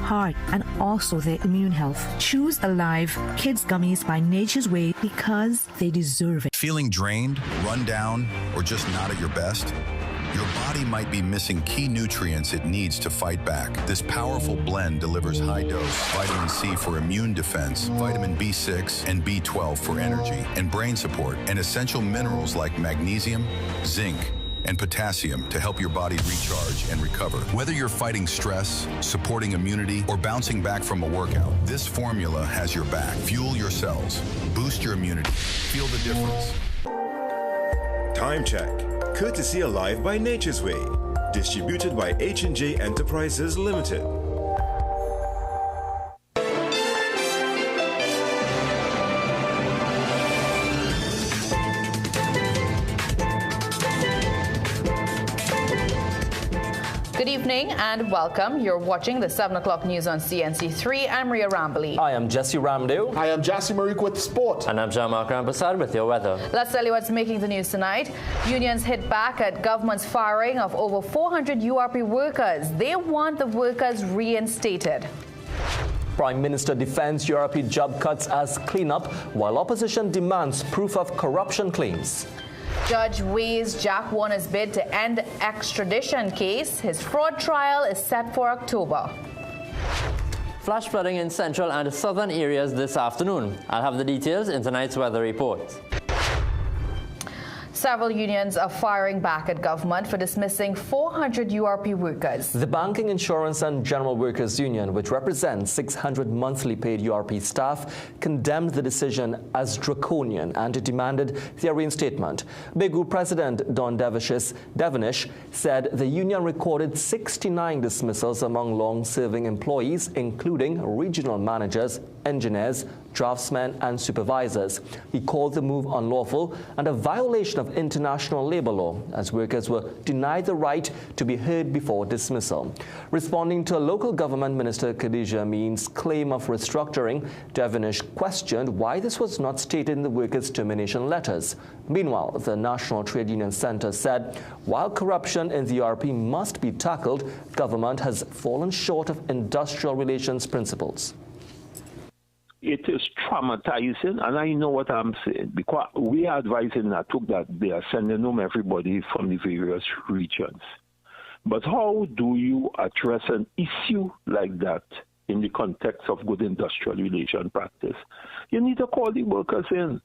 heart and also their immune health. Choose Alive Kids Gummies by Nature's Way because they deserve it. Feeling drained, run down, or just not at your best? Your body might be missing key nutrients it needs to fight back. This powerful blend delivers high-dose vitamin C for immune defense, vitamin B6 and B12 for energy and brain support, and essential minerals like magnesium, zinc, and potassium to help your body recharge and recover. Whether you're fighting stress, supporting immunity, or bouncing back from a workout, this formula has your back. Fuel your cells, boost your immunity, feel the difference. Time check. Courtesy Alive by Nature's Way. Distributed by H&J Enterprises Limited. Good evening and welcome. You're watching the 7 o'clock news on CNC3. I'm Ria Rambali. I am Jesse Ramdew. I am Jassy Marik with sport. And I'm Jean-Marc Rampersad with your weather. Let's tell you what's making the news tonight. Unions hit back at government's firing of over 400 URP workers. They want the workers reinstated. Prime Minister defends URP job cuts as cleanup, while opposition demands proof of corruption claims. Judge weighs Jack Warner's bid to end the extradition case. His fraud trial is set for October. Flash flooding in central and southern areas this afternoon. I'll have the details in tonight's weather report. Several unions are firing back at government for dismissing 400 URP workers. The Banking, Insurance and General Workers Union, which represents 600 monthly paid URP staff, condemned the decision as draconian and demanded their reinstatement. BEGU President Don Devenish said the union recorded 69 dismissals among long-serving employees, including regional managers, engineers, draftsmen and supervisors. He called the move unlawful and a violation of international labor law, as workers were denied the right to be heard before dismissal. Responding to local government minister Khadija Amin's claim of restructuring, Devenish questioned why this was not stated in the workers' termination letters. Meanwhile, the National Trade Union Centre said while corruption in the URP must be tackled, government has fallen short of industrial relations principles. It is traumatizing, and I know what I'm saying, because we are advising NATUC that they are sending home everybody from the various regions. But how do you address an issue like that in the context of good industrial relation practice? You need to call the workers in.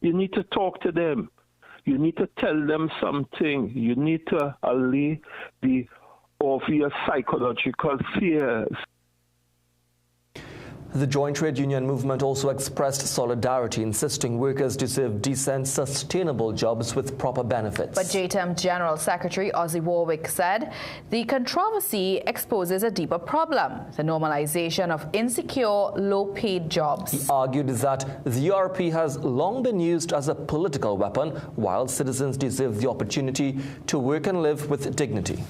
You need to talk to them. You need to tell them something. You need to allay the obvious psychological fears. The Joint Trade Union movement also expressed solidarity, insisting workers deserve decent, sustainable jobs with proper benefits. But JTEM General Secretary Ozzy Warwick said the controversy exposes a deeper problem, the normalization of insecure, low-paid jobs. He argued that the URP has long been used as a political weapon, while citizens deserve the opportunity to work and live with dignity.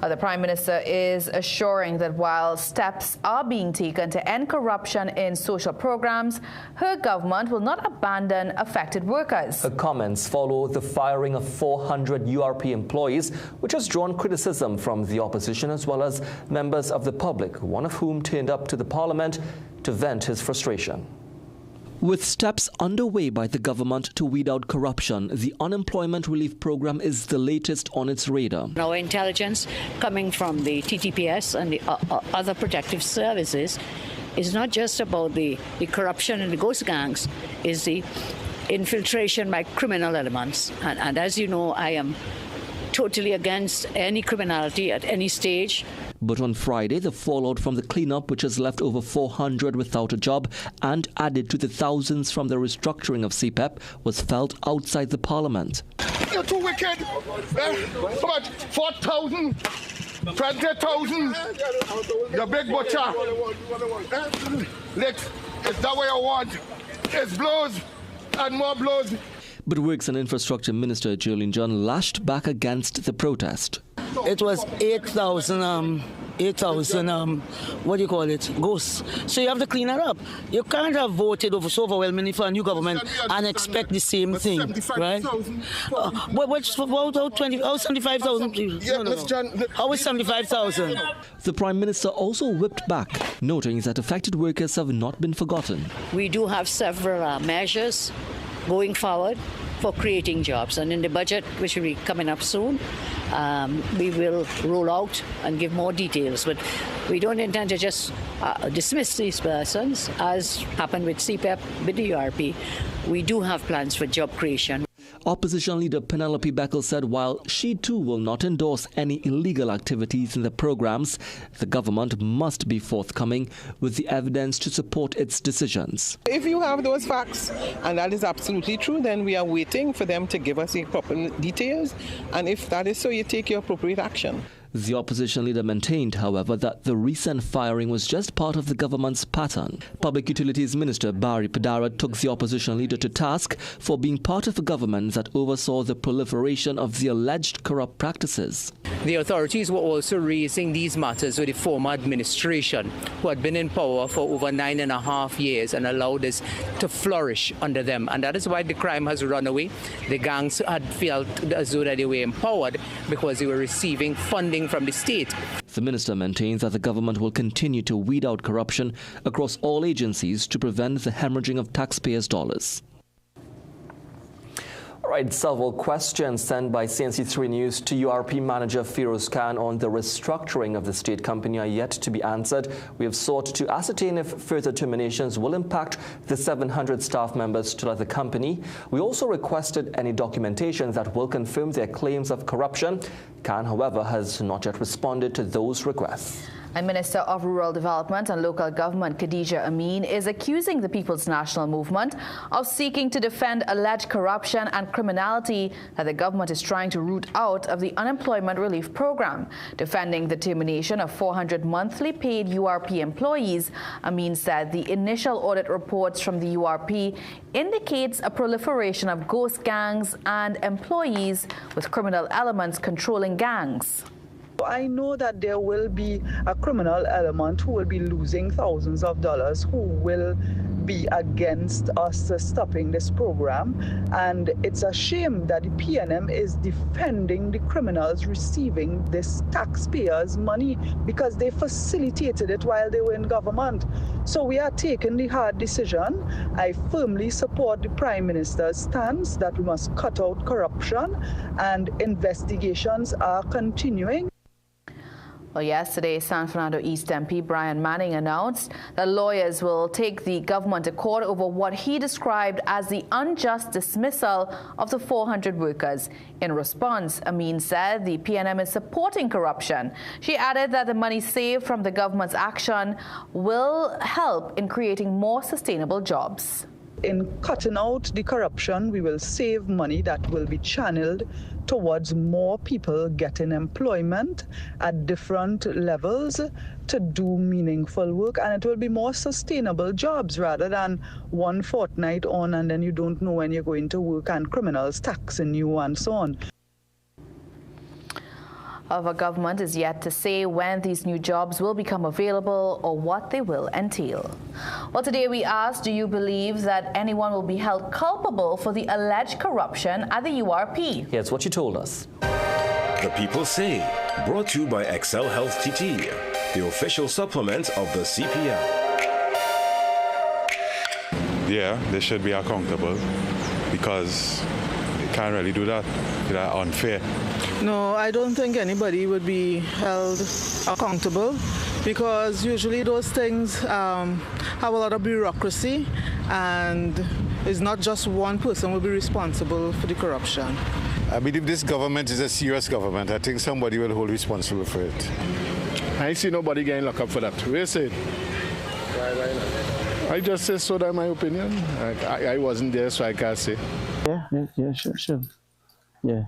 The Prime Minister is assuring that while steps are being taken to end corruption in social programs, her government will not abandon affected workers. Her comments follow the firing of 400 URP employees, which has drawn criticism from the opposition as well as members of the public, one of whom turned up to the parliament to vent his frustration. With steps underway by the government to weed out corruption, the unemployment relief program is the latest on its radar. Our intelligence coming from the TTPS and the other protective services is not just about the corruption and the ghost gangs, is the infiltration by criminal elements. And as you know, I am totally against any criminality at any stage. But on Friday, the fallout from the cleanup, which has left over 400 without a job and added to the thousands from the restructuring of CPEP, was felt outside the parliament. You're too wicked. How much? 4,000? 20,000? The big butcher. Look, is that what you want? It's blows and more blows. But Works and Infrastructure Minister Jolene John lashed back against the protest. It was 8,000 8,000, what do you call it, ghosts. So you have to clean that up. You can't have voted over so overwhelmingly for a new government and expect the same thing, right? About 75,000 people. How is 75,000? The Prime Minister also whipped back, noting that affected workers have not been forgotten. We do have several measures going forward for creating jobs. And in the budget, which will be coming up soon, we will roll out and give more details. But we don't intend to just dismiss these persons, as happened with CPEP, with the URP. We do have plans for job creation. Opposition leader Penelope Beckel said while she too will not endorse any illegal activities in the programs, the government must be forthcoming with the evidence to support its decisions. If you have those facts, and that is absolutely true, then we are waiting for them to give us the proper details. And if that is so, you take your appropriate action. The opposition leader maintained, however, that the recent firing was just part of the government's pattern. Public Utilities Minister Barry Padara took the opposition leader to task for being part of a government that oversaw the proliferation of the alleged corrupt practices. The authorities were also raising these matters with the former administration, who had been in power for over 9.5 years and allowed this to flourish under them. And that is why the crime has run away. The gangs had felt as though that they were empowered because they were receiving funding from the state. The minister maintains that the government will continue to weed out corruption across all agencies to prevent the hemorrhaging of taxpayers' dollars. All right, several questions sent by CNC3 News to URP manager Feroz Khan on the restructuring of the state company are yet to be answered. We have sought to ascertain if further terminations will impact the 700 staff members still at the company. We also requested any documentation that will confirm their claims of corruption. Khan, however, has not yet responded to those requests. And Minister of Rural Development and Local Government Khadija Amin is accusing the People's National Movement of seeking to defend alleged corruption and criminality that the government is trying to root out of the unemployment relief program. Defending the termination of 400 monthly paid URP employees, Amin said the initial audit reports from the URP indicates a proliferation of ghost gangs and employees with criminal elements controlling gangs. I know that there will be a criminal element who will be losing thousands of dollars, who will be against us stopping this program. And it's a shame that the PNM is defending the criminals receiving this taxpayers' money because they facilitated it while they were in government. So we are taking the hard decision. I firmly support the Prime Minister's stance that we must cut out corruption, and investigations are continuing. Well, yesterday, San Fernando East MP Brian Manning announced that lawyers will take the government to court over what he described as the unjust dismissal of the 400 workers. In response, Amin said the PNM is supporting corruption. She added that the money saved from the government's action will help in creating more sustainable jobs. In cutting out the corruption, we will save money that will be channeled towards more people getting employment at different levels to do meaningful work, and it will be more sustainable jobs rather than one fortnight on and then you don't know when you're going to work and criminals taxing you and so on. However, government is yet to say when these new jobs will become available or what they will entail. Well, today we asked, do you believe that anyone will be held culpable for the alleged corruption at the URP? Here's what you told us. The People Say, brought to you by Excel Health TT, the official supplement of the CPL. Yeah, they should be accountable because they can't really do that. They're unfair. No, I don't think anybody would be held accountable because usually those things have a lot of bureaucracy, and it's not just one person will be responsible for the corruption. I believe this government is a serious government. I think somebody will hold responsible for it. I see nobody getting locked up for that. Where is it? I just say so, that's my opinion. I wasn't there, so I can't say. Yeah, sure. Yeah.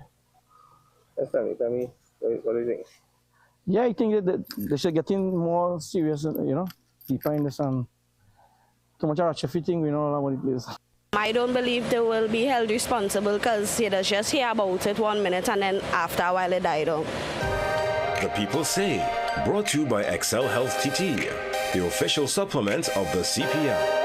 Tell me, what do you think? Yeah, I think that they should get in more serious, deeper in this, too much of thing, we know what it is. I don't believe they will be held responsible because they just hear about it 1 minute and then after a while they die down. The People Say, Brought to you by Excel Health TT, the official supplement of the CPL.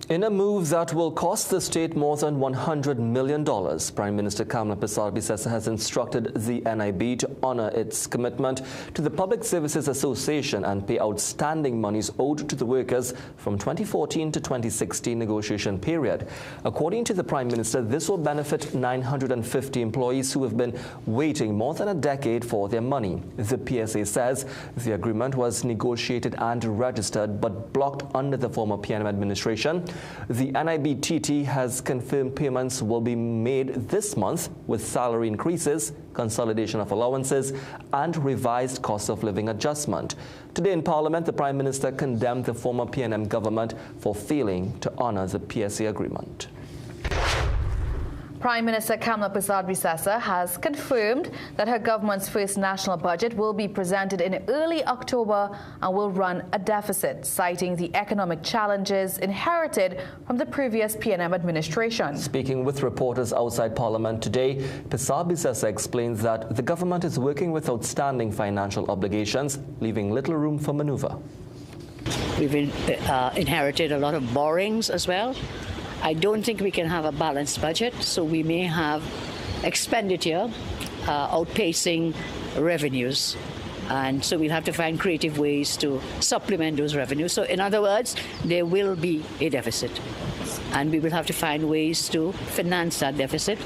In a move that will cost the state more than $100 million, Prime Minister Kamla Persad-Bissessar has instructed the NIB to honor its commitment to the Public Services Association and pay outstanding monies owed to the workers from 2014 to 2016 negotiation period. According to the Prime Minister, this will benefit 950 employees who have been waiting more than a decade for their money. The PSA says the agreement was negotiated and registered but blocked under the former PNM administration. The NIB-TT has confirmed payments will be made this month with salary increases, consolidation of allowances, and revised cost of living adjustment. Today in Parliament, the Prime Minister condemned the former PNM government for failing to honor the PSA agreement. Prime Minister Kamla Persad-Bissessar has confirmed that her government's first national budget will be presented in early October and will run a deficit, citing the economic challenges inherited from the previous PNM administration. Speaking with reporters outside Parliament today, Persad-Bissessar explains that the government is working with outstanding financial obligations, leaving little room for maneuver. We've inherited a lot of borrowings as well. I don't think we can have a balanced budget, so we may have expenditure outpacing revenues. And so we'll have to find creative ways to supplement those revenues. So in other words, there will be a deficit. And we will have to find ways to finance that deficit.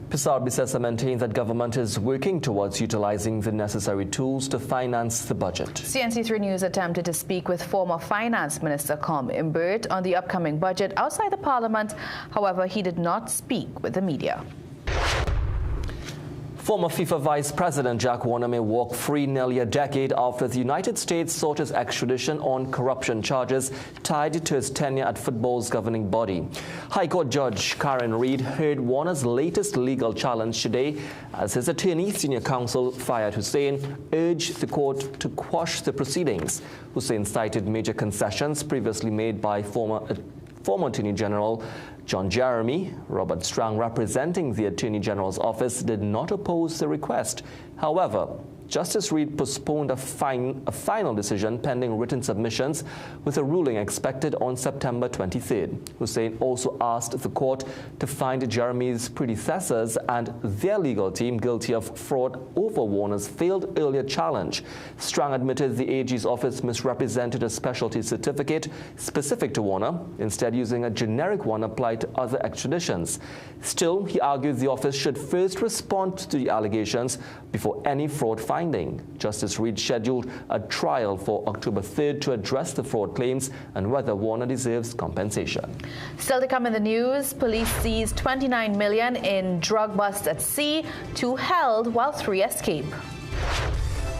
Persad-Bissessar maintains that government is working towards utilizing the necessary tools to finance the budget. CNC3 News attempted to speak with former Finance Minister Com Imbert on the upcoming budget outside the Parliament. However, he did not speak with the media. Former FIFA Vice President Jack Warner may walk free nearly a decade after the United States sought his extradition on corruption charges tied to his tenure at football's governing body. High Court Judge Karen Reid heard Warner's latest legal challenge today as his attorney, senior counsel Fayed Hussein, urged the court to quash the proceedings. Hussein cited major concessions previously made by former Attorney General John Jeremy. Robert Strang, representing the Attorney General's office, did not oppose the request. However, Justice Reid postponed a final decision pending written submissions, with a ruling expected on September 23rd. Hussein also asked the court to find Jeremy's predecessors and their legal team guilty of fraud over Warner's failed earlier challenge. Strang admitted the AG's office misrepresented a specialty certificate specific to Warner, instead using a generic one applied to other extraditions. Still, he argued the office should first respond to the allegations before any fraud finding. Justice Reid scheduled a trial for October 3rd to address the fraud claims and whether Warner deserves compensation. Still to come in the news, police seized $29 million in drug busts at sea, 2 held while 3 escape.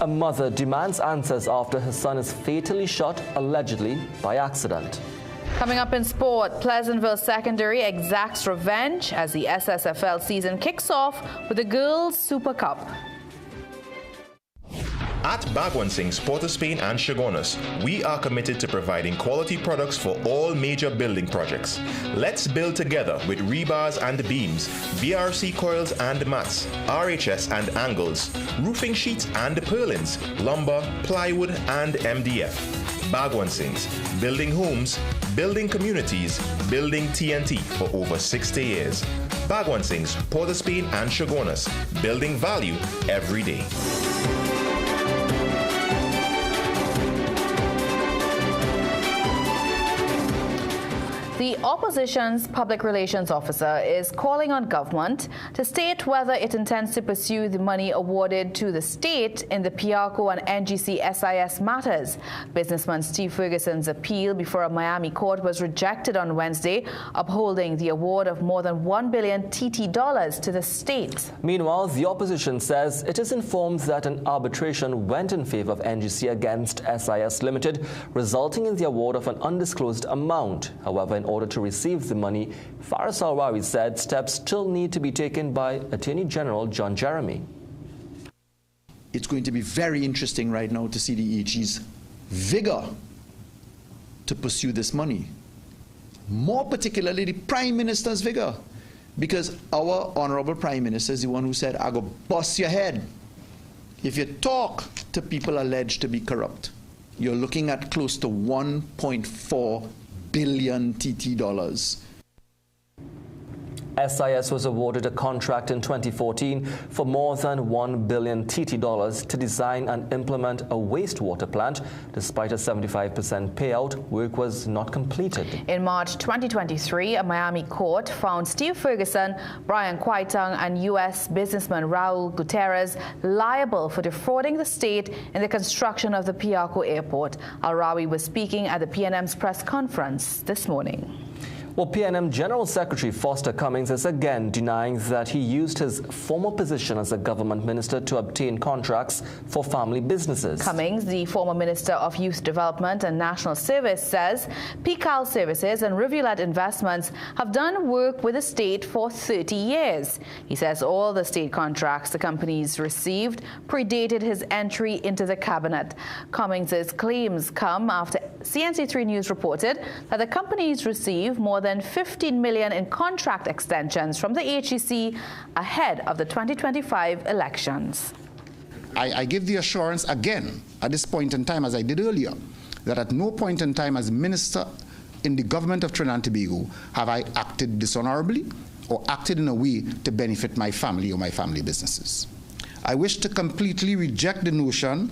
A mother demands answers after her son is fatally shot, allegedly by accident. Coming up in sport, Pleasantville Secondary exacts revenge as the SSFL season kicks off with the Girls Super Cup. At Bagwansing's, Port of Spain and Chagonas, we are committed to providing quality products for all major building projects. Let's build together with rebars and beams, BRC coils and mats, RHS and angles, roofing sheets and purlins, lumber, plywood and MDF. Bagwansing's, building homes, building communities, building TNT for over 60 years. Bagwansing's, Port of Spain and Chagonas, building value every day. The opposition's public relations officer is calling on government to state whether it intends to pursue the money awarded to the state in the PRCO and NGC SIS matters. Businessman Steve Ferguson's appeal before a Miami court was rejected on Wednesday, upholding the award of more than $1 billion TT dollars to the state. Meanwhile, the opposition says it is informed that an arbitration went in favor of NGC against SIS Limited, resulting in the award of an undisclosed amount. However, in order to receive the money, Faris Alwawi said steps still need to be taken by Attorney General John Jeremy. It's going to be very interesting right now to see the AG's vigor to pursue this money. More particularly the Prime Minister's vigor, because our Honorable Prime Minister is the one who said, I go bust your head If you talk to people alleged to be corrupt, you're looking at close to 1.4 billion TT dollars. SIS was awarded a contract in 2014 for more than 1 billion TT dollars to design and implement a wastewater plant. Despite a 75% payout, work was not completed. In March 2023, a Miami court found Steve Ferguson, Brian Quaitang, and U.S. businessman Raul Gutierrez liable for defrauding the state in the construction of the Piarco Airport. Al-Rawi was speaking at the PNM's press conference this morning. Well, PNM General Secretary Foster Cummings is again denying that he used his former position as a government minister to obtain contracts for family businesses. Cummings, the former Minister of Youth Development and National Service, says PCAL Services and Rivulet Investments have done work with the state for 30 years. He says all the state contracts the companies received predated his entry into the cabinet. Cummings' claims come after CNC3 News reported that the companies received more than 15 million in contract extensions from the HEC ahead of the 2025 elections. I give the assurance again at this point in time, as I did earlier, that at no point in time as minister in the government of Trinidad and Tobago have I acted dishonorably or acted in a way to benefit my family or my family businesses. I wish to completely reject the notion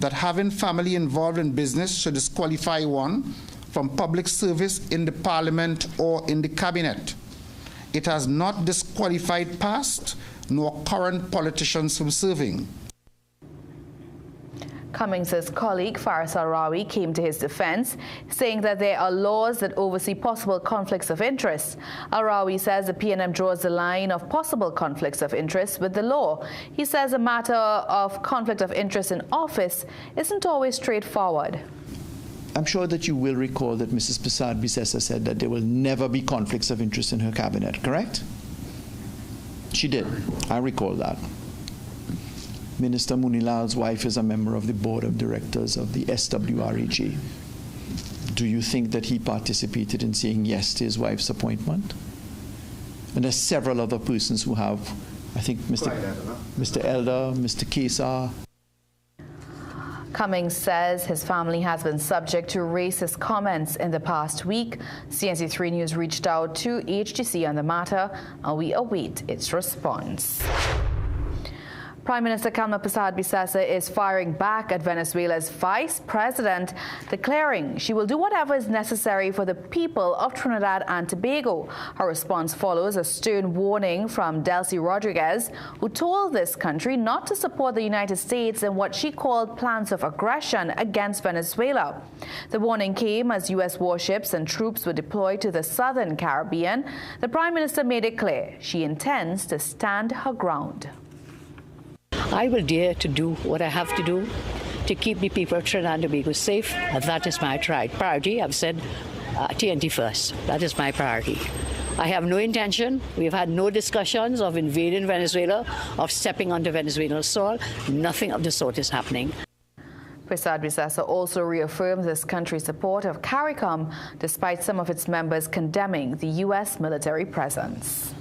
that having family involved in business should disqualify one from public service in the parliament or in the cabinet. It has not disqualified past nor current politicians from serving. Cummings' colleague Faris Al-Rawi came to his defense, saying that there are laws that oversee possible conflicts of interest. Al-Rawi says the PNM draws the line of possible conflicts of interest with the law. He says a matter of conflict of interest in office isn't always straightforward. I'm sure that you will recall that Mrs. Prasad Bisesa said that there will never be conflicts of interest in her cabinet, correct? She did. I recall that. Minister Munilal's wife is a member of the board of directors of the SWREG. Do you think that he participated in saying yes to his wife's appointment? And there's several other persons who have, I think Mr. Elder, Mr. Kesar. Cummings says his family has been subject to racist comments in the past week. CNC3 News reached out to HTC on the matter, and we await its response. Prime Minister Kamla Prasad Bisesa is firing back at Venezuela's vice president, declaring she will do whatever is necessary for the people of Trinidad and Tobago. Her response follows a stern warning from Delcy Rodriguez, who told this country not to support the United States in what she called plans of aggression against Venezuela. The warning came as U.S. warships and troops were deployed to the southern Caribbean. The Prime Minister made it clear she intends to stand her ground. I will dare to do what I have to do to keep the people of Trinidad and Tobago safe. That is my priority. I've said TNT first. That is my priority. I have no intention. We've had no discussions of invading Venezuela, of stepping onto Venezuelan soil. Nothing of the sort is happening. Prasad Bisesa also reaffirmed this country's support of CARICOM, despite some of its members condemning the U.S. military presence.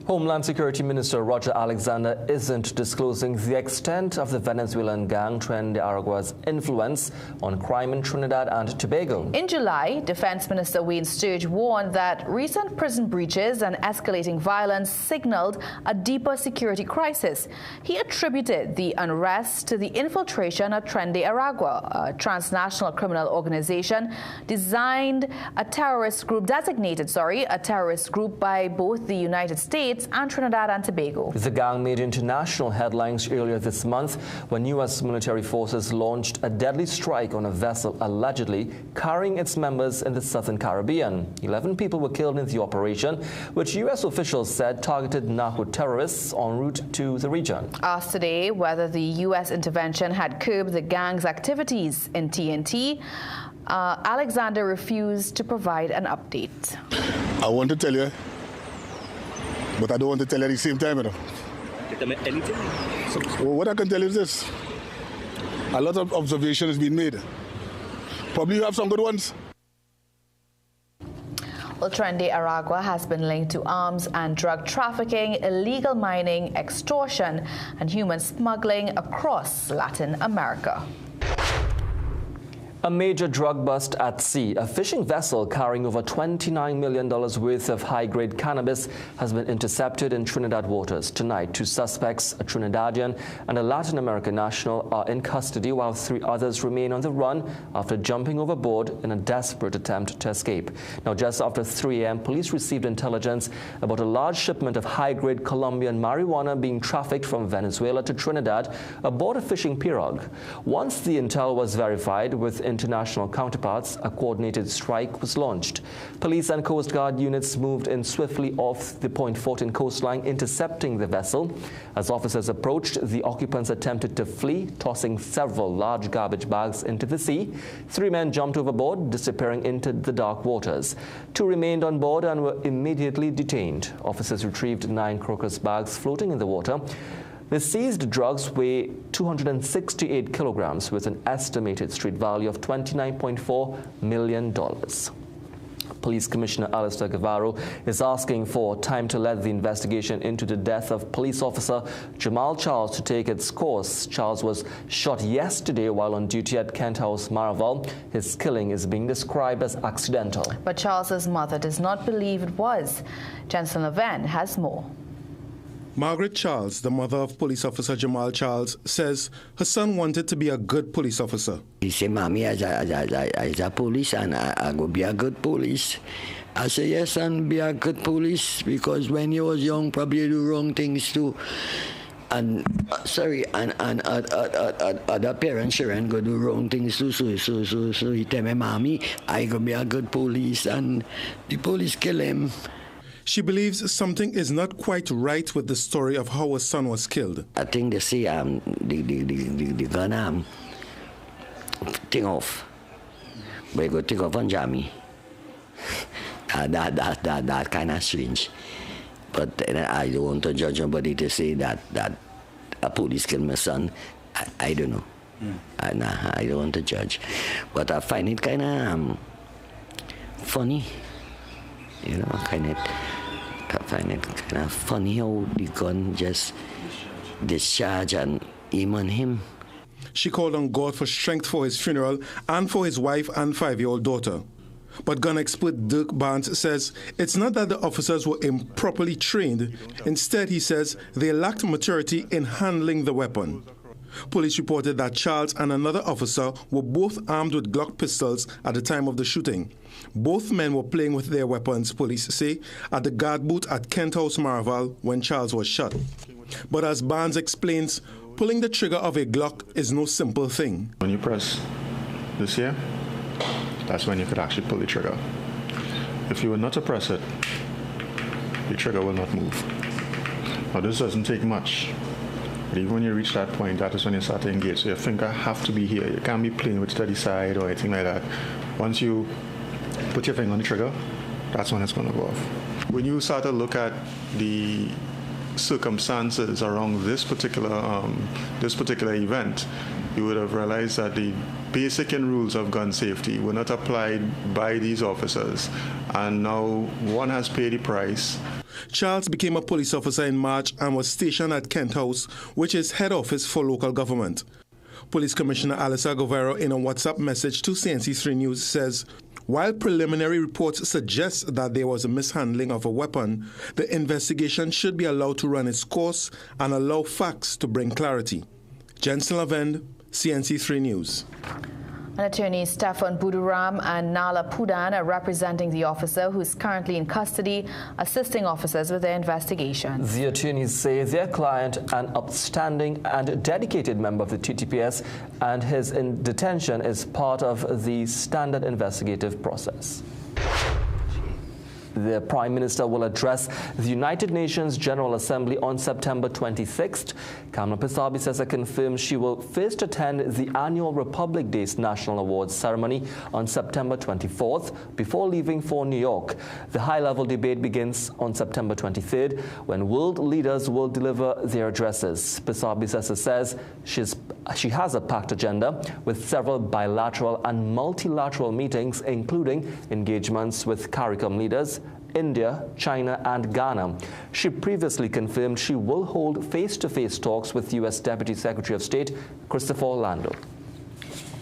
Homeland Security Minister Roger Alexander isn't disclosing the extent of the Venezuelan gang Tren de Aragua's influence on crime in Trinidad and Tobago. In July, Defense Minister Wayne Sturge warned that recent prison breaches and escalating violence signaled a deeper security crisis. He attributed the unrest to the infiltration of Tren de Aragua, a transnational criminal organization designated a terrorist group by both the United States and Trinidad and Tobago. The gang made international headlines earlier this month when U.S. military forces launched a deadly strike on a vessel allegedly carrying its members in the southern Caribbean. 11 people were killed in the operation, which U.S. officials said targeted narco-terrorists en route to the region. Asked today whether the U.S. intervention had curbed the gang's activities in TNT, Alexander refused to provide an update. I want to tell you, but I don't want to tell you at the same time, Anything? Well, what I can tell you is this. A lot of observations being made. Probably you have some good ones. Well, Trende Aragua has been linked to arms and drug trafficking, illegal mining, extortion, and human smuggling across Latin America. A major drug bust at sea. A fishing vessel carrying over $29 million worth of high-grade cannabis has been intercepted in Trinidad waters. Tonight, 2 suspects, a Trinidadian and a Latin American national, are in custody, while 3 others remain on the run after jumping overboard in a desperate attempt to escape. Now, just after 3 a.m., police received intelligence about a large shipment of high-grade Colombian marijuana being trafficked from Venezuela to Trinidad aboard a fishing pirogue. Once the intel was verified with international counterparts, a coordinated strike was launched. Police and Coast Guard units moved in swiftly off the Point Fortin coastline, intercepting the vessel. As officers approached, the occupants attempted to flee, tossing several large garbage bags into the sea. 3 men jumped overboard, disappearing into the dark waters. 2 remained on board and were immediately detained. Officers retrieved 9 crocus bags floating in the water. The seized drugs weigh 268 kilograms with an estimated street value of $29.4 million. Police Commissioner Alistair Guevara is asking for time to let the investigation into the death of police officer Jamal Charles to take its course. Charles was shot yesterday while on duty at Kent House, Maraval. His killing is being described as accidental. But Charles's mother does not believe it was. Jensen Leven has more. Margaret Charles, the mother of police officer Jamal Charles, says her son wanted to be a good police officer. He said, Mommy, as a police, and I go be a good police. I said, yes, son, be a good police, because when you was young, probably you do wrong things too. And other parents children go do wrong things too. So he tell me, Mommy, I go be a good police, and the police kill him. She believes something is not quite right with the story of how her son was killed. I think they say the gun thing off. But go take off on Jamie. That kind of strange. But I don't want to judge nobody to say that a police killed my son. I don't know. I don't want to judge. But I find it kind of funny. You know, I find it kind of funny how the gun just discharged and aim on him. She called on God for strength for his funeral and for his wife and 5-year-old daughter. But gun expert Dirk Barnes says it's not that the officers were improperly trained. Instead, he says they lacked maturity in handling the weapon. Police reported that Charles and another officer were both armed with Glock pistols at the time of the shooting. Both men were playing with their weapons, police say, at the guard booth at Kent House, Maraval, when Charles was shot. But as Barnes explains, pulling the trigger of a Glock is no simple thing. When you press this here, that's when you could actually pull the trigger. If you were not to press it, the trigger will not move. Now this doesn't take much. But even when you reach that point, that is when you start to engage. So your finger have to be here. You can't be playing with steady side or anything like that. Once you put your finger on the trigger, that's when it's going to go off. When you start to look at the circumstances around this particular event, you would have realized that the basic rules of gun safety were not applied by these officers, and now one has paid the price. Charles became a police officer in March and was stationed at Kent House, which is head office for local government. Police Commissioner Alistair Guevara, in a WhatsApp message to CNC3 News, says, while preliminary reports suggest that there was a mishandling of a weapon, the investigation should be allowed to run its course and allow facts to bring clarity. Jensen Lavend, CNC3 News. Attorneys Stefan Buduram and Nala Pudan are representing the officer who is currently in custody, assisting officers with their investigations. The attorneys say their client, an upstanding and dedicated member of the TTPS, and his detention is part of the standard investigative process. The Prime Minister will address the United Nations General Assembly on September 26th. Kamala Persad-Bissessar confirms she will first attend the annual Republic Day's National Awards ceremony on September 24th before leaving for New York. The high-level debate begins on September 23rd when world leaders will deliver their addresses. Persad-Bissessar says she's She has a packed agenda with several bilateral and multilateral meetings, including engagements with CARICOM leaders, India, China, and Ghana. She previously confirmed she will hold face-to-face talks with U.S. Deputy Secretary of State Christopher Orlando.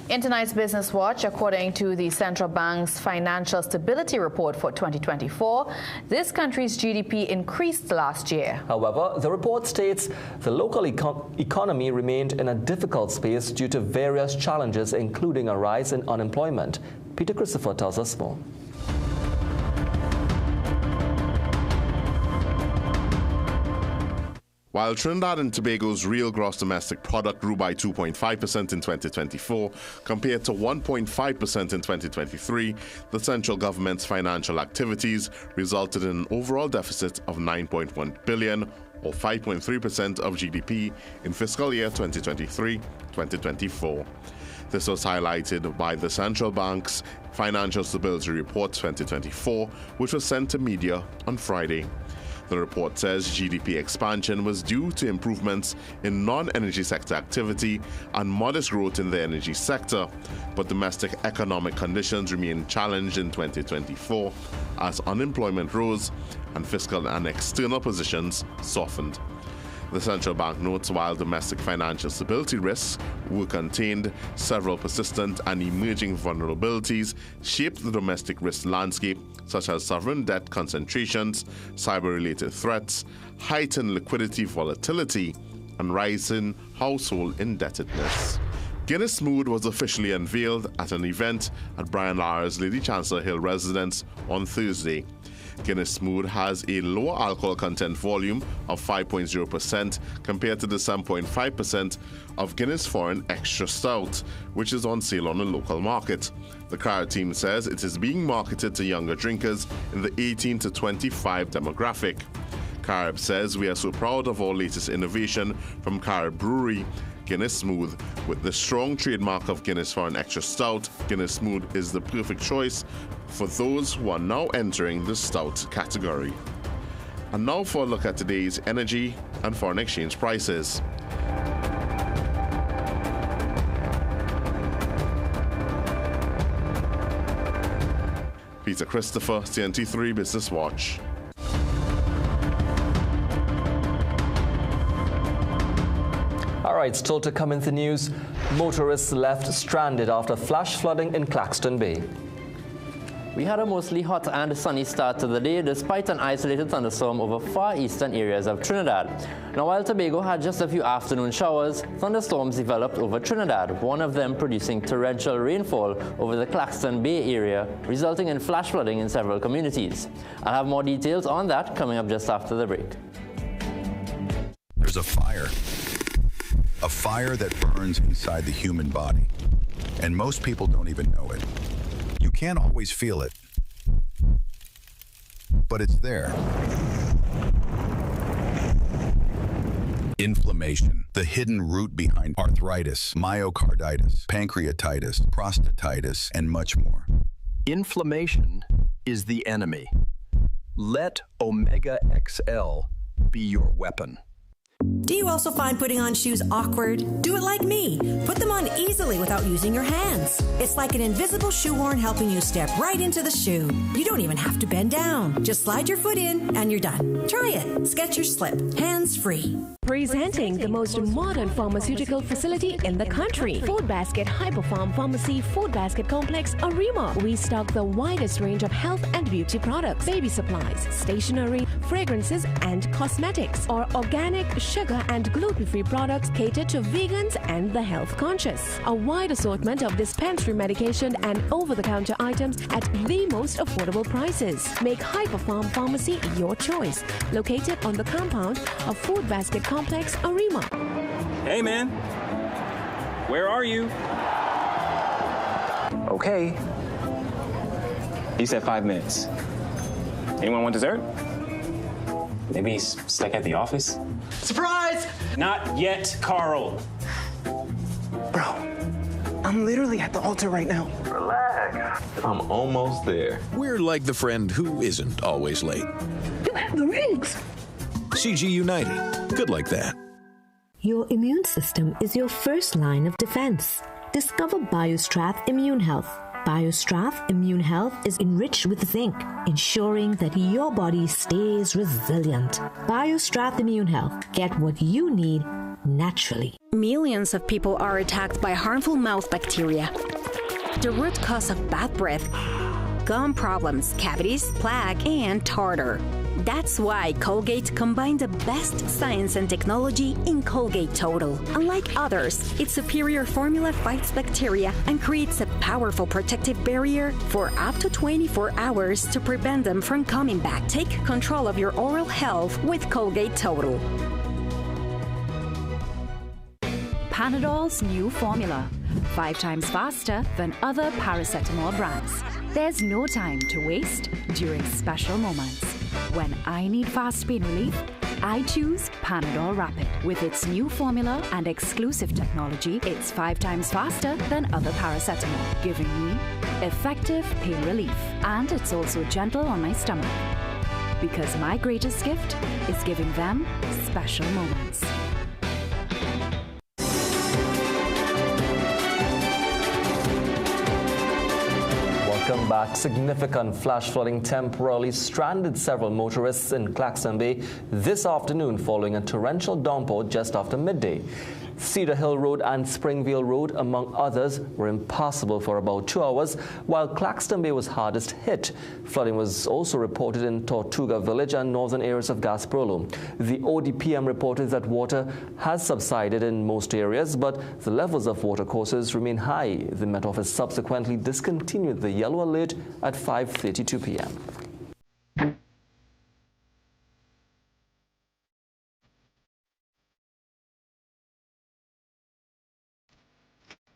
In tonight's Business Watch, according to the Central Bank's Financial Stability Report for 2024, this country's GDP increased last year. However, the report states the local economy remained in a difficult space due to various challenges, including a rise in unemployment. Peter Christopher tells us more. While Trinidad and Tobago's real gross domestic product grew by 2.5% in 2024 compared to 1.5% in 2023, the central government's financial activities resulted in an overall deficit of $9.1 billion, or 5.3% of GDP in fiscal year 2023-2024. This was highlighted by the Central Bank's Financial Stability Report 2024, which was sent to media on Friday. The report says GDP expansion was due to improvements in non-energy sector activity and modest growth in the energy sector, but domestic economic conditions remained challenged in 2024 as unemployment rose and fiscal and external positions softened. The central bank notes while domestic financial stability risks were contained, several persistent and emerging vulnerabilities shaped the domestic risk landscape, such as sovereign debt concentrations, cyber-related threats, heightened liquidity volatility, and rising household indebtedness. Guinness Mood was officially unveiled at an event at Brian Lara's Lady Chancellor Hill residence on Thursday. Guinness Mood has a lower alcohol content volume of 5.0% compared to the 7.5% of Guinness Foreign Extra Stout, which is on sale on the local market. The Carib team says it is being marketed to younger drinkers in the 18 to 25 demographic. Carib says, "We are so proud of our latest innovation from Carib Brewery, Guinness Smooth. With the strong trademark of Guinness Foreign Extra Stout, Guinness Smooth is the perfect choice for those who are now entering the stout category." And now for a look at today's energy and foreign exchange prices. Peter Christopher, CNC3 Business Watch. All right, still to come in the news, motorists left stranded after flash flooding in Claxton Bay. We had a mostly hot and sunny start to the day despite an isolated thunderstorm over far eastern areas of Trinidad. Now, while Tobago had just a few afternoon showers, thunderstorms developed over Trinidad, one of them producing torrential rainfall over the Claxton Bay area, resulting in flash flooding in several communities. I'll have more details on that coming up just after the break. There's a fire that burns inside the human body, and most people don't even know it. You can't always feel it, but it's there. Inflammation, the hidden root behind arthritis, myocarditis, pancreatitis, prostatitis, and much more. Inflammation is the enemy. Let Omega XL be your weapon. Do you also find putting on shoes awkward? Do it like me. Put them on easily without using your hands. It's like an invisible shoehorn helping you step right into the shoe. You don't even have to bend down. Just slide your foot in and you're done. Try it. Skechers Slip. Hands-free. Presenting the most modern pharmaceutical facility in the country. Food Basket Hyperfarm Pharmacy Food Basket Complex, Arima. We stock the widest range of health and beauty products, baby supplies, stationery, fragrances, and cosmetics. Our organic, sugar, and gluten-free products cater to vegans and the health conscious. A wide assortment of dispensary medication and over-the-counter items at the most affordable prices. Make Hyperfarm Pharmacy your choice. Located on the compound of Food Basket Complex, Arima. Hey, man. Where are you? Okay. He said 5 minutes. Anyone want dessert? Maybe he's stuck at the office? Surprise! Not yet, Carl. Bro, I'm literally at the altar right now. Relax. I'm almost there. We're like the friend who isn't always late. You have the rings. CG United. Good like that. Your immune system is your first line of defense. Discover BioStrath Immune Health. BioStrath Immune Health is enriched with zinc, ensuring that your body stays resilient. BioStrath Immune Health. Get what you need naturally. Millions of people are attacked by harmful mouth bacteria. The root cause of bad breath, gum problems, cavities, plaque, and tartar. That's why Colgate combined the best science and technology in Colgate Total. Unlike others, its superior formula fights bacteria and creates a powerful protective barrier for up to 24 hours to prevent them from coming back. Take control of your oral health with Colgate Total. Panadol's new formula, 5 times faster than other paracetamol brands. There's no time to waste during special moments. When I need fast pain relief, I choose Panadol Rapid. With its new formula and exclusive technology, it's 5 times faster than other paracetamol, giving me effective pain relief. And it's also gentle on my stomach. Because my greatest gift is giving them special moments. Welcome back. Significant flash flooding temporarily stranded several motorists in Claxton Bay this afternoon following a torrential downpour just after midday. Cedar Hill Road and Springvale Road, among others, were impassable for about 2 hours, while Claxton Bay was hardest hit. Flooding was also reported in Tortuga Village and northern areas of Gasparilla. The ODPM reported that water has subsided in most areas, but the levels of watercourses remain high. The Met Office subsequently discontinued the yellow alert at 5:32 p.m.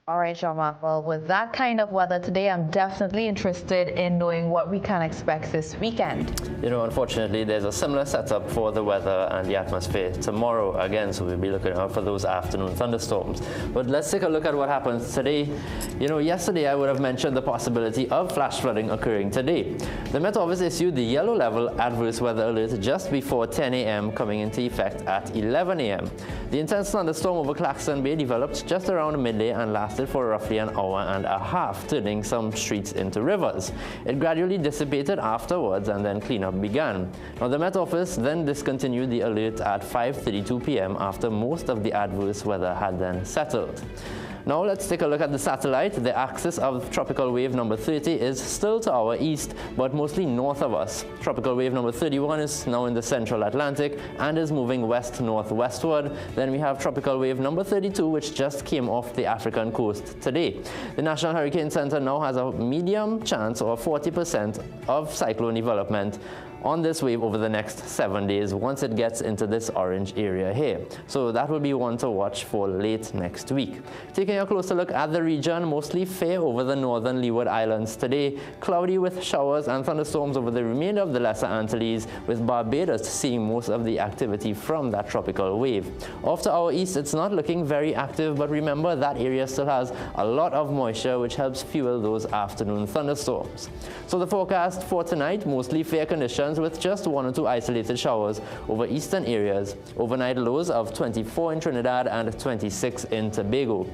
All right, Sharma. Well, with that kind of weather today, I'm definitely interested in knowing what we can expect this weekend. You know, unfortunately, there's a similar setup for the weather and the atmosphere tomorrow again, so we'll be looking out for those afternoon thunderstorms. But let's take a look at what happens today. You know, yesterday I would have mentioned the possibility of flash flooding occurring today. The Met Office issued the yellow level adverse weather alert just before 10 a.m., coming into effect at 11 a.m. The intense thunderstorm over Claxton Bay developed just around midday and lasted for roughly an hour and a half, turning some streets into rivers. It gradually dissipated afterwards and then cleanup began. Now, the Met Office then discontinued the alert at 5:32 p.m. after most of the adverse weather had then settled. Now let's take a look at the satellite. The axis of tropical wave number 30 is still to our east, but mostly north of us. Tropical wave number 31 is now in the central Atlantic and is moving west-northwestward. Then we have tropical wave number 32, which just came off the African coast today. The National Hurricane Center now has a medium chance, or 40%, of cyclone development on this wave over the next 7 days once it gets into this orange area here. So that will be one to watch for late next week. Taking a closer look at the region, mostly fair over the northern Leeward Islands today, cloudy with showers and thunderstorms over the remainder of the Lesser Antilles, with Barbados seeing most of the activity from that tropical wave. Off to our east, it's not looking very active, but remember that area still has a lot of moisture, which helps fuel those afternoon thunderstorms. So the forecast for tonight, mostly fair conditions with just 1 or 2 isolated showers over eastern areas. Overnight lows of 24 in Trinidad and 26 in Tobago.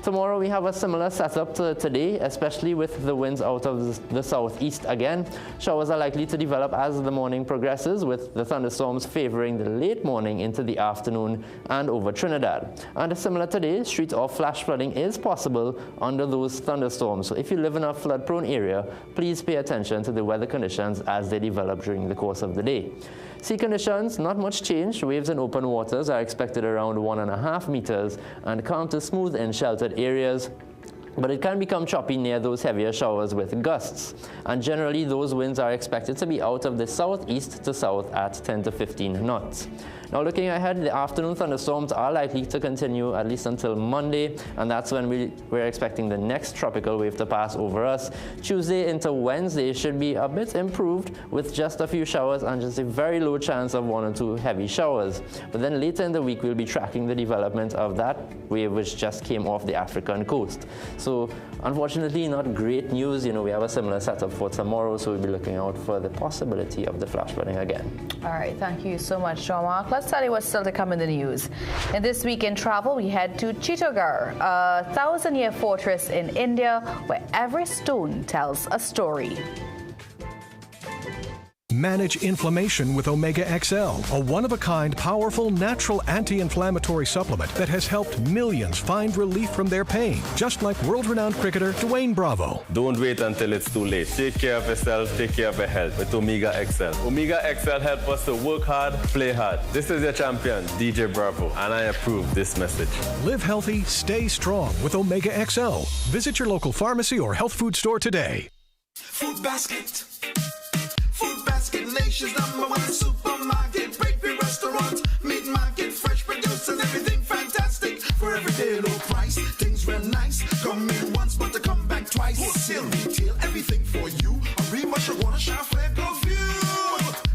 Tomorrow we have a similar setup to today, especially with the winds out of the southeast again. Showers are likely to develop as the morning progresses, with the thunderstorms favoring the late morning into the afternoon and over Trinidad. And similar today, street or flash flooding is possible under those thunderstorms. So if you live in a flood-prone area, please pay attention to the weather conditions as they develop during the course of the day. Sea conditions, not much change. Waves in open waters are expected around 1.5 meters and calm to smooth in sheltered areas, but it can become choppy near those heavier showers with gusts. And generally, those winds are expected to be out of the southeast to south at 10 to 15 knots. Now looking ahead, the afternoon thunderstorms are likely to continue at least until Monday, and that's when we're expecting the next tropical wave to pass over us. Tuesday into Wednesday should be a bit improved with just a few showers and just a very low chance of 1 or 2 heavy showers. But then later in the week, we'll be tracking the development of that wave which just came off the African coast. So unfortunately, not great news. You know, we have a similar setup for tomorrow, so we'll be looking out for the possibility of the flash flooding again. All right, thank you so much, Sean Mark. Let's tell you what's still to come in the news. In This Week in Travel, we head to Chittorgarh, a 1,000-year fortress in India where every stone tells a story. Manage inflammation with Omega XL, a one-of-a-kind, powerful, natural anti-inflammatory supplement that has helped millions find relief from their pain, just like world-renowned cricketer Dwayne Bravo. Don't wait until it's too late. Take care of yourself, take care of your health with Omega XL. Omega XL helps us to work hard, play hard. This is your champion, DJ Bravo, and I approve this message. Live healthy, stay strong with Omega XL. Visit your local pharmacy or health food store today. Food Basket. Food Basket, nation's #1 supermarket, bakery, restaurant, meat market, fresh produce and everything fantastic. For everyday low price, things real nice. Come in once, but to come back twice. Wholesale, retail, everything for you. A remush, I wanna shop for you.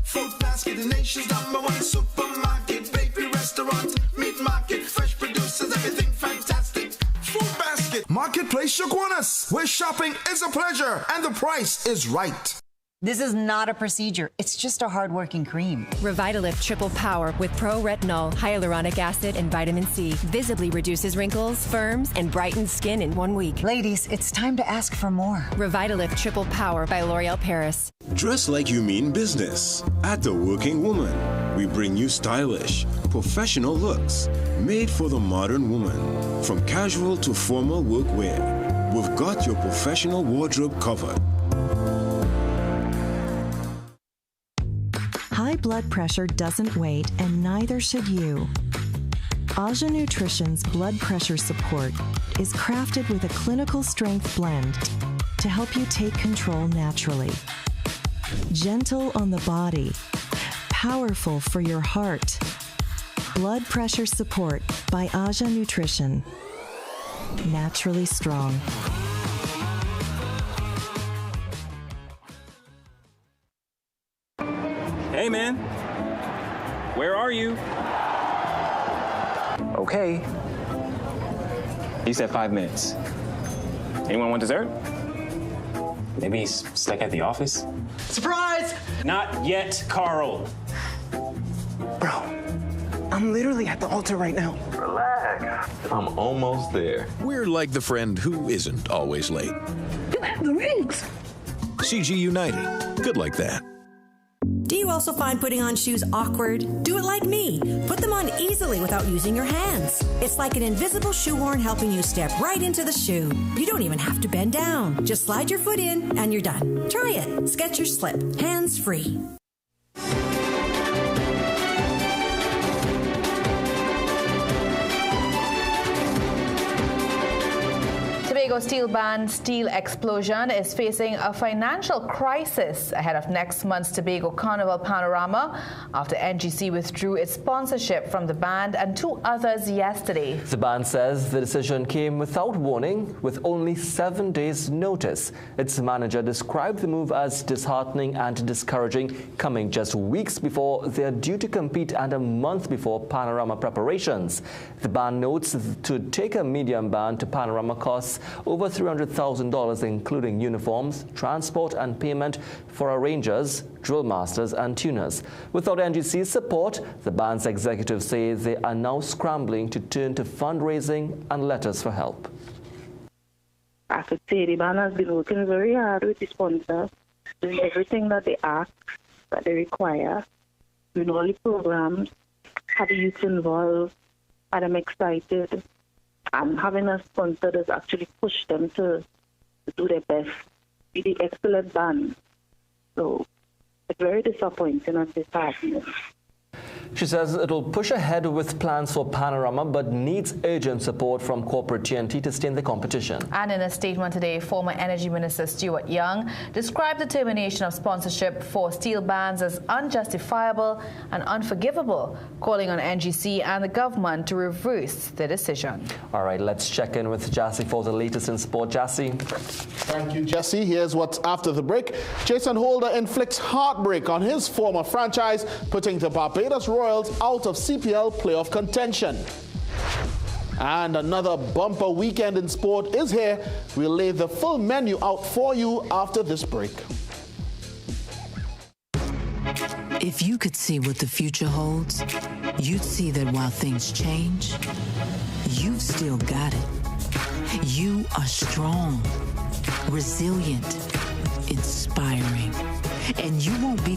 Food Basket, the nation's #1 supermarket, bakery, restaurant, meat market, fresh produce and everything fantastic. Food Basket, Marketplace Shaguanas, where shopping is a pleasure and the price is right. This is not a procedure. It's just a hard-working cream. Revitalift Triple Power with pro-retinol, hyaluronic acid, and vitamin C visibly reduces wrinkles, firms, and brightens skin in 1 week. Ladies, it's time to ask for more. Revitalift Triple Power by L'Oreal Paris. Dress like you mean business. At The Working Woman, we bring you stylish, professional looks made for the modern woman. From casual to formal workwear, we've got your professional wardrobe covered. High blood pressure doesn't wait, and neither should you. Aja Nutrition's blood pressure support is crafted with a clinical strength blend to help you take control naturally. Gentle on the body, powerful for your heart. Blood pressure support by Aja Nutrition. Naturally strong. Hey, man. Where are you? Okay. He said 5 minutes. Anyone want dessert? Maybe he's stuck at the office? Surprise! Not yet, Carl. Bro, I'm literally at the altar right now. Relax. I'm almost there. We're like the friend who isn't always late. You have the rings. CG United. Good like that. Do you also find putting on shoes awkward? Do it like me. Put them on easily without using your hands. It's like an invisible shoehorn helping you step right into the shoe. You don't even have to bend down. Just slide your foot in and you're done. Try it. Skechers Slip. Hands free. Tobago steel band Steel Explosion is facing a financial crisis ahead of next month's Tobago Carnival Panorama after NGC withdrew its sponsorship from the band and 2 others yesterday. The band says the decision came without warning, with only 7 days' notice. Its manager described the move as disheartening and discouraging, coming just weeks before they are due to compete and a month before Panorama preparations. The band notes to take a medium band to Panorama costs over $300,000, including uniforms, transport and payment for arrangers, drill masters and tuners. Without NGC's support, the band's executives say they are now scrambling to turn to fundraising and letters for help. I could say the band has been working very hard with the sponsor, doing everything that they ask, that they require, doing all the programs, have the youth involved, and I'm excited. Having a sponsor does actually push them to do their best, be the excellent band. So it's very disappointing and disheartening. She says it'll push ahead with plans for Panorama, but needs urgent support from corporate TNT to stay in the competition. And in a statement today, former Energy Minister Stuart Young described the termination of sponsorship for steel bands as unjustifiable and unforgivable, calling on NGC and the government to reverse the decision. All right, let's check in with Jassy for the latest in sport. Jassy. Thank you, Jesse. Here's what's after the break. Jason Holder inflicts heartbreak on his former franchise, putting the Barbados Royals out of CPL playoff contention. And another bumper weekend in sport is here. We'll lay the full menu out for you after this break. If you could see what the future holds, you'd see that while things change, you've still got it. You are strong, resilient, inspiring, and you won't be